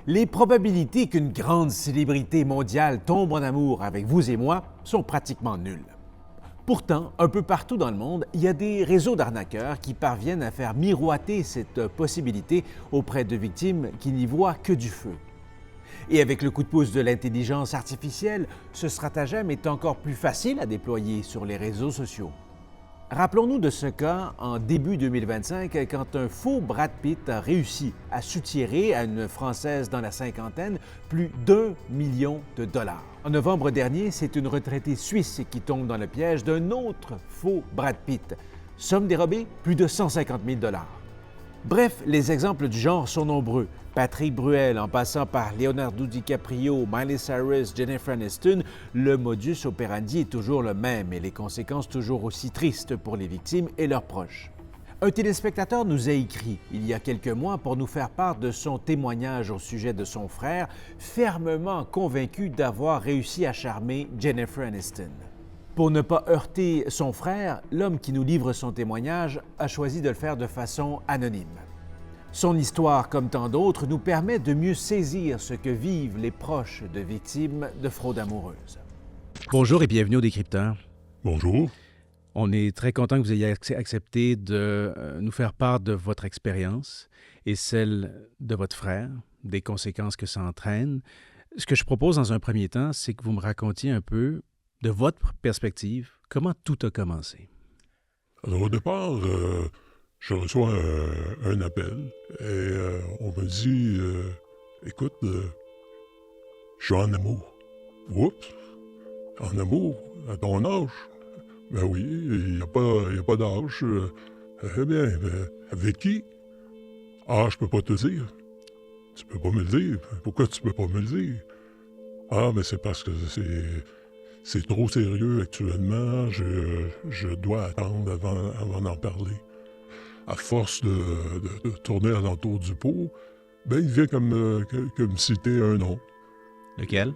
Les probabilités qu'une grande célébrité mondiale tombe en amour avec vous et moi sont pratiquement nulles. Pourtant, un peu partout dans le monde, il y a des réseaux d'arnaqueurs qui parviennent à faire miroiter cette possibilité auprès de victimes qui n'y voient que du feu. Et avec le coup de pouce de l'intelligence artificielle, ce stratagème est encore plus facile à déployer sur les réseaux sociaux. Rappelons-nous de ce cas en début 2025 quand un faux Brad Pitt a réussi à soutirer à une Française dans la cinquantaine plus d'1 million de dollars. En novembre dernier, c'est une retraitée suisse qui tombe dans le piège d'un autre faux Brad Pitt. Somme dérobée, plus de 150 000 dollars. Bref, les exemples du genre sont nombreux. Patrick Bruel, en passant par Leonardo DiCaprio, Miley Cyrus, Jennifer Aniston, le modus operandi est toujours le même et les conséquences toujours aussi tristes pour les victimes et leurs proches. Un téléspectateur nous a écrit il y a quelques mois pour nous faire part de son témoignage au sujet de son frère, fermement convaincu d'avoir réussi à charmer Jennifer Aniston. Pour ne pas heurter son frère, l'homme qui nous livre son témoignage a choisi de le faire de façon anonyme. Son histoire, comme tant d'autres, nous permet de mieux saisir ce que vivent les proches de victimes de fraude amoureuse. Bonjour et bienvenue au Décrypteur. Bonjour. On est très content que vous ayez accepté de nous faire part de votre expérience et celle de votre frère, des conséquences que ça entraîne. Ce que je propose dans un premier temps, c'est que vous me racontiez un peu de votre perspective, comment tout a commencé? Alors au départ, je reçois un appel et on me dit écoute, je suis en amour. Oups! En amour? À ton âge? Ben oui, il n'y a pas d'âge. Eh bien, avec qui? Ah, je peux pas te dire. Tu peux pas me le dire. Pourquoi tu peux pas me le dire? Ah, mais c'est parce que c'est trop sérieux actuellement, je dois attendre avant d'en parler. À force de tourner alentour du pot, ben il vient comme me citer un nom. Lequel?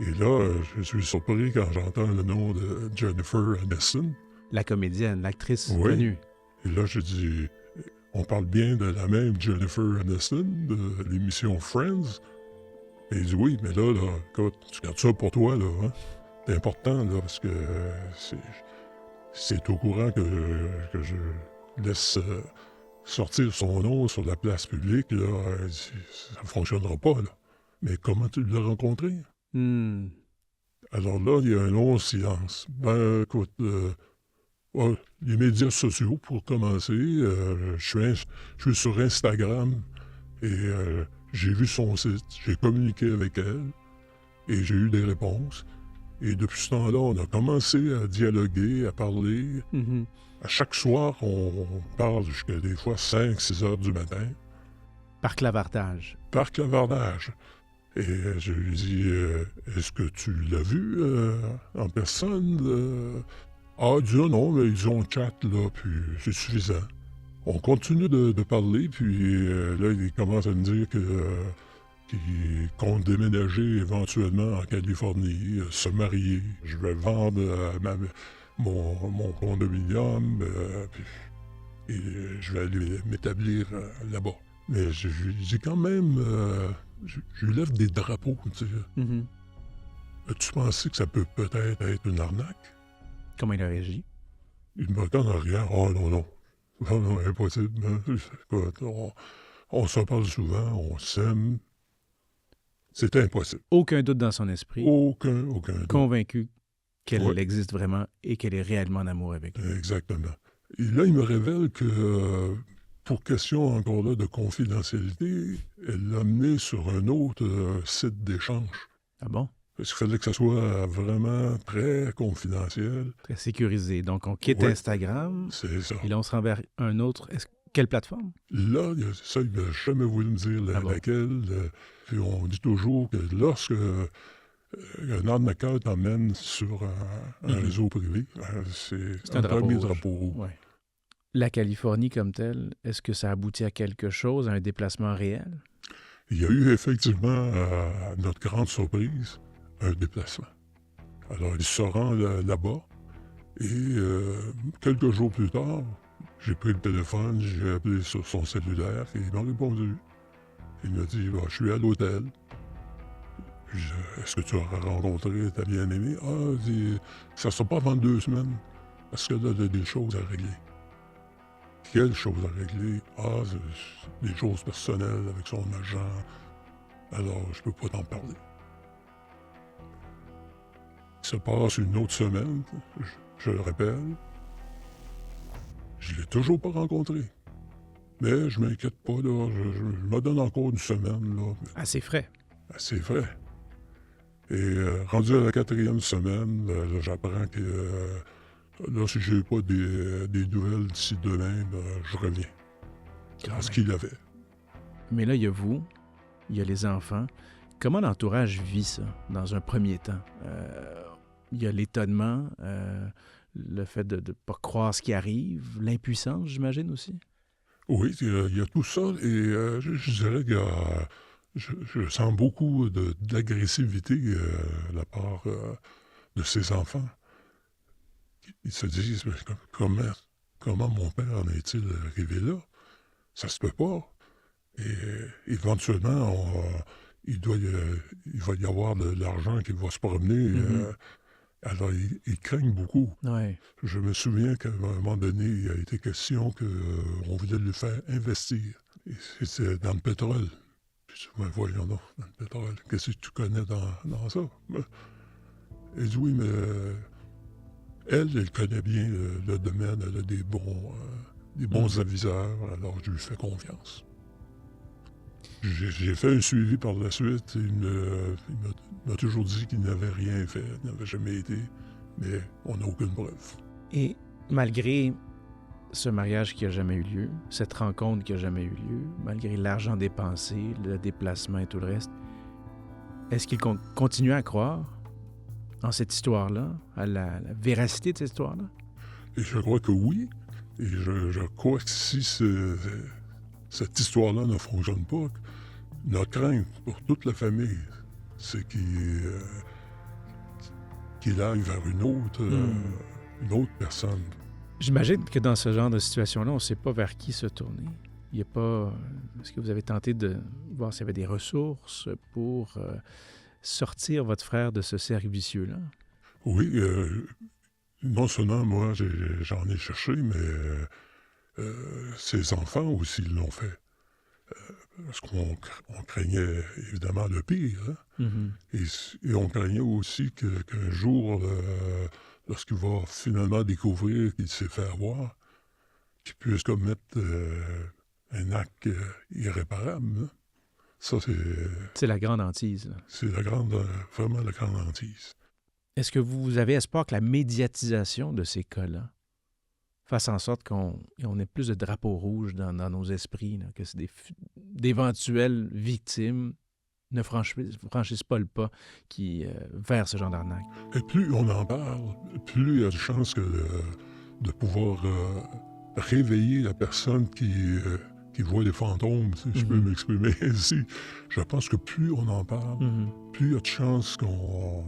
Et là, je suis surpris quand j'entends le nom de Jennifer Aniston. La comédienne, l'actrice Oui. connue. Et là, je dis, on parle bien de la même Jennifer Aniston, de l'émission Friends. Et il dit, oui, mais là, écoute, tu gardes ça pour toi, là, hein? C'est important, là, parce que c'est au courant que je laisse sortir son nom sur la place publique, là, ça ne fonctionnera pas, là. Mais comment tu l'as rencontré? Alors là, il y a un long silence. Ben, écoute, les médias sociaux, pour commencer, je suis sur Instagram et j'ai vu son site, j'ai communiqué avec elle et j'ai eu des réponses. Et depuis ce temps-là, on a commencé à dialoguer, à parler. Mm-hmm. À chaque soir, on parle jusqu'à des fois 5-6 heures du matin. Par clavardage. Par clavardage. Et je lui dis, est-ce que tu l'as vu en personne? Ah, il dit, ah non, mais ils ont chat, là, puis c'est suffisant. On continue de parler, puis là, il commence à me dire qu'il compte déménager éventuellement en Californie, se marier. Je vais vendre mon condominium, et je vais aller m'établir là-bas. Mais je lui dis quand même, je lui lève des drapeaux, tu sais. Mm-hmm. As-tu pensé que ça peut peut-être être une arnaque? Comment il a réagi? Il me regarde en arrière. Oh non, non. Non, non, impossible. Écoute, on se parle souvent, on s'aime. C'est impossible. Aucun doute dans son esprit. Aucun doute. Convaincu qu'elle existe vraiment et qu'elle est réellement en amour avec lui. Exactement. Et là, il me révèle que, pour question encore là de confidentialité, elle l'a amené sur un autre site d'échange. Ah bon? Parce qu'il fallait que ça soit vraiment très confidentiel. Très sécurisé. Donc, on quitte Instagram. C'est ça. Et là, on se rend vers un autre. Quelle plateforme? Là, ça, il n'a jamais voulu me dire laquelle. Puis on dit toujours que lorsque un arnaqueur t'emmène sur un réseau privé, c'est un premier drapeau rouge. Ouais. La Californie comme telle, est-ce que ça aboutit à quelque chose, à un déplacement réel? Il y a eu effectivement, à notre grande surprise, un déplacement. Alors, il se rend là-bas et quelques jours plus tard, j'ai pris le téléphone, j'ai appelé sur son cellulaire et il m'a répondu. Il m'a dit, bah, je suis à l'hôtel. Est-ce que tu auras rencontré ta bien-aimée? Ah, il dit, ça ne sera pas avant 2 semaines, parce que là, il y a des choses à régler. Quelles choses à régler? Ah, c'est des choses personnelles avec son agent. Alors, je peux pas t'en parler. Il se passe une autre semaine, je le rappelle. Je l'ai toujours pas rencontré. Mais je m'inquiète pas, là. Je me donne encore une semaine, là. Assez frais. C'est vrai. Et rendu à la 4e semaine, là, j'apprends que là, si j'ai pas des nouvelles d'ici demain, ben, je reviens. Quand Ce même. qu'il avait. Mais là, il y a vous, il y a les enfants. Comment l'entourage vit ça, dans un premier temps? Il y a l'étonnement, le fait de ne pas croire ce qui arrive, l'impuissance, j'imagine aussi. Oui, il y a tout ça. Et je dirais que je sens beaucoup d'agressivité de la part de ses enfants. Ils se disent, mais comment mon père en est-il arrivé là? Ça se peut pas. Et éventuellement, il va y avoir de l'argent qui va se promener. Alors, ils craignent beaucoup. Oui. Je me souviens qu'à un moment donné, il a été question qu'on voulait le faire investir. Et c'était dans le pétrole. Je dis, ben, voyons donc, dans le pétrole. Qu'est-ce que tu connais dans ça? Elle dit, oui, mais elle connaît bien le domaine. Elle a des bons aviseurs. Alors, je lui fais confiance. J'ai fait un suivi par la suite. Il m'a toujours dit qu'il n'avait rien fait, il n'avait jamais été, mais on n'a aucune preuve. Et malgré ce mariage qui n'a jamais eu lieu, cette rencontre qui n'a jamais eu lieu, malgré l'argent dépensé, le déplacement et tout le reste, est-ce qu'il continue à croire en cette histoire-là, à la véracité de cette histoire-là? Et je crois que oui. Et je crois que si cette histoire-là ne fonctionne pas, notre crainte pour toute la famille, c'est qu'il aille vers une autre personne. J'imagine que dans ce genre de situation-là, on ne sait pas vers qui se tourner. Il n'y a pas... Est-ce que vous avez tenté de voir s'il y avait des ressources pour sortir votre frère de ce cercle vicieux-là? Oui, non seulement moi, j'en ai cherché, mais ses enfants aussi l'ont fait. Parce qu'on craignait évidemment le pire. Hein? Et on craignait aussi qu'un jour, lorsqu'il va finalement découvrir qu'il s'est fait avoir, qu'il puisse commettre un acte irréparable. Hein? Ça, c'est la grande hantise. Là. C'est vraiment la grande hantise. Est-ce que vous avez espoir que la médiatisation de ces cas-là fasse en sorte qu'on ait plus de drapeaux rouges dans nos esprits, là, que d'éventuelles victimes ne franchissent pas le pas vers ce genre d'arnaque? Et plus on en parle, plus il y a de chances de pouvoir réveiller la personne qui voit des fantômes, si je peux m'exprimer ainsi. Je pense que plus on en parle, plus il y a de chances qu'on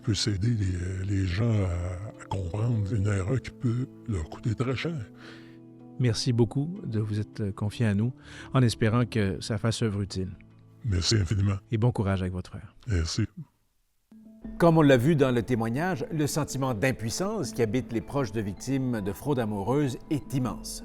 puisse aider les gens à comprendre une erreur qui peut leur coûter très cher. Merci beaucoup de vous être confié à nous, en espérant que ça fasse œuvre utile. Merci infiniment. Et bon courage avec votre frère. Merci. Comme on l'a vu dans le témoignage, le sentiment d'impuissance qui habite les proches de victimes de fraude amoureuse est immense.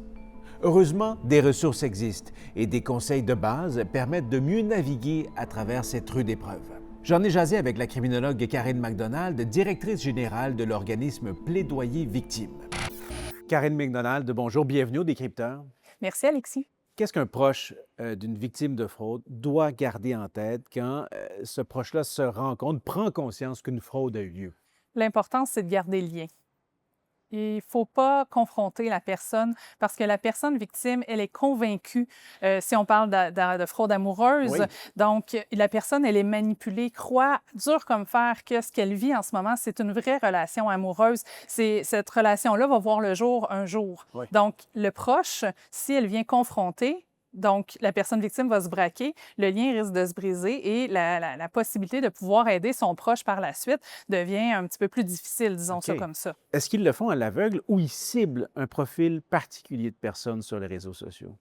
Heureusement, des ressources existent et des conseils de base permettent de mieux naviguer à travers cette rude épreuve. J'en ai jasé avec la criminologue Karine McDonald, directrice générale de l'organisme Plaidoyer Victime. Karine McDonald, bonjour, bienvenue au Décrypteur. Merci, Alexis. Qu'est-ce qu'un proche d'une victime de fraude doit garder en tête quand ce proche-là se rend compte, prend conscience qu'une fraude a eu lieu? L'important, c'est de garder le lien. Il ne faut pas confronter la personne parce que la personne victime, elle est convaincue, si on parle de fraude amoureuse, Oui. donc la personne, elle est manipulée, croit dur comme fer que ce qu'elle vit en ce moment, c'est une vraie relation amoureuse. Cette relation-là va voir le jour un jour. Oui. Donc, le proche, si elle vient confronter, donc la personne victime va se braquer, le lien risque de se briser et la possibilité de pouvoir aider son proche par la suite devient un petit peu plus difficile, disons ça OK. comme ça. Est-ce qu'ils le font à l'aveugle ou ils ciblent un profil particulier de personnes sur les réseaux sociaux?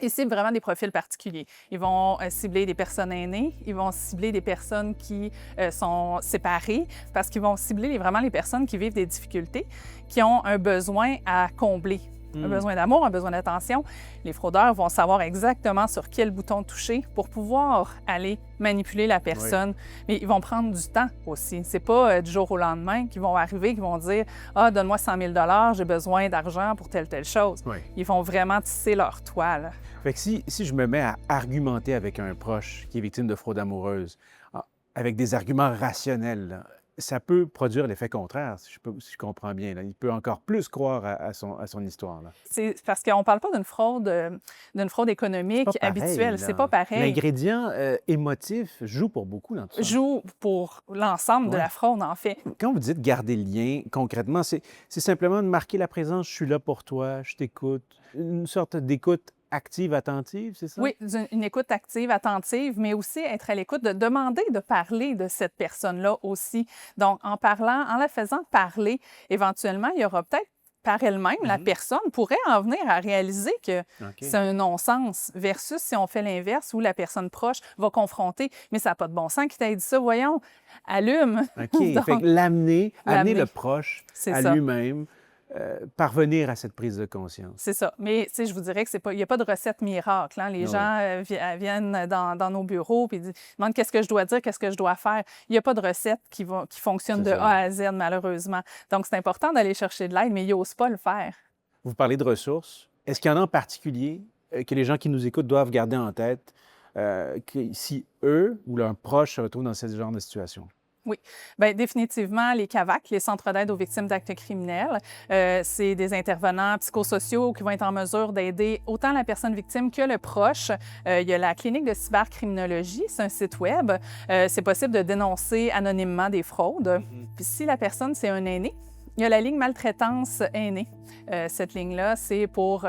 Ils ciblent vraiment des profils particuliers. Ils vont cibler des personnes aînées, ils vont cibler des personnes qui sont séparées, parce qu'ils vont cibler vraiment les personnes qui vivent des difficultés, qui ont un besoin à combler. Un besoin d'amour, un besoin d'attention. Les fraudeurs vont savoir exactement sur quel bouton toucher pour pouvoir aller manipuler la personne. Mais ils vont prendre du temps aussi. C'est pas du jour au lendemain qu'ils vont arriver, qu'ils vont dire « Ah, donne-moi 100 000 j'ai besoin d'argent pour telle chose. » Ils vont vraiment tisser leur toile. Fait que si je me mets à argumenter avec un proche qui est victime de fraude amoureuse, avec des arguments rationnels, là, ça peut produire l'effet contraire, si je comprends bien. Là. Il peut encore plus croire à son histoire. Là. C'est parce qu'on ne parle pas d'une fraude économique habituelle. C'est pas pareil. L'ingrédient émotif joue pour beaucoup dans tout ça. Joue pour l'ensemble de la fraude, en fait. Quand vous dites garder le lien, concrètement, c'est simplement de marquer la présence. Je suis là pour toi, je t'écoute. Une sorte d'écoute active, attentive, c'est ça? Oui, une écoute active, attentive, mais aussi être à l'écoute, de demander de parler de cette personne-là aussi. Donc, en parlant, en la faisant parler, éventuellement, il y aura peut-être par elle-même, la personne pourrait en venir à réaliser que c'est un non-sens, versus si on fait l'inverse, où la personne proche va confronter. Mais ça n'a pas de bon sens qui t'a dit ça, voyons, allume. OK, donc, fait que amener le proche à lui-même, parvenir à cette prise de conscience. C'est ça. Mais tu sais, je vous dirais que il n'y a pas de recette miracle. Hein? Les gens viennent dans nos bureaux et demandent qu'est-ce que je dois dire, qu'est-ce que je dois faire. Il n'y a pas de recette qui fonctionne de A à Z, malheureusement. Donc, c'est important d'aller chercher de l'aide, mais ils n'osent pas le faire. Vous parlez de ressources. Est-ce qu'il y en a en particulier que les gens qui nous écoutent doivent garder en tête si eux ou leurs proches se retrouvent dans ce genre de situation? Oui, bien définitivement, les CAVAC, les Centres d'aide aux victimes d'actes criminels, c'est des intervenants psychosociaux qui vont être en mesure d'aider autant la personne victime que le proche. Il y a la clinique de cybercriminologie, c'est un site web. C'est possible de dénoncer anonymement des fraudes. Puis si la personne, c'est un aîné, il y a la ligne maltraitance aînée. Cette ligne-là, c'est pour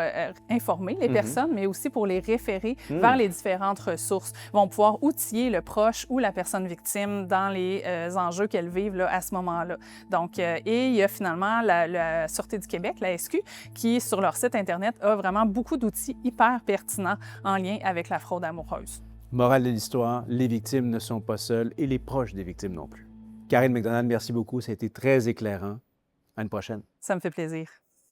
informer les personnes, mais aussi pour les référer vers les différentes ressources. Ils vont pouvoir outiller le proche ou la personne victime dans les enjeux qu'elles vivent là, à ce moment-là. Donc, et il y a finalement la Sûreté du Québec, la SQ, qui, sur leur site Internet, a vraiment beaucoup d'outils hyper pertinents en lien avec la fraude amoureuse. Morale de l'histoire, les victimes ne sont pas seules et les proches des victimes non plus. Karine McDonald, merci beaucoup. Ça a été très éclairant. À une prochaine. Ça me fait plaisir.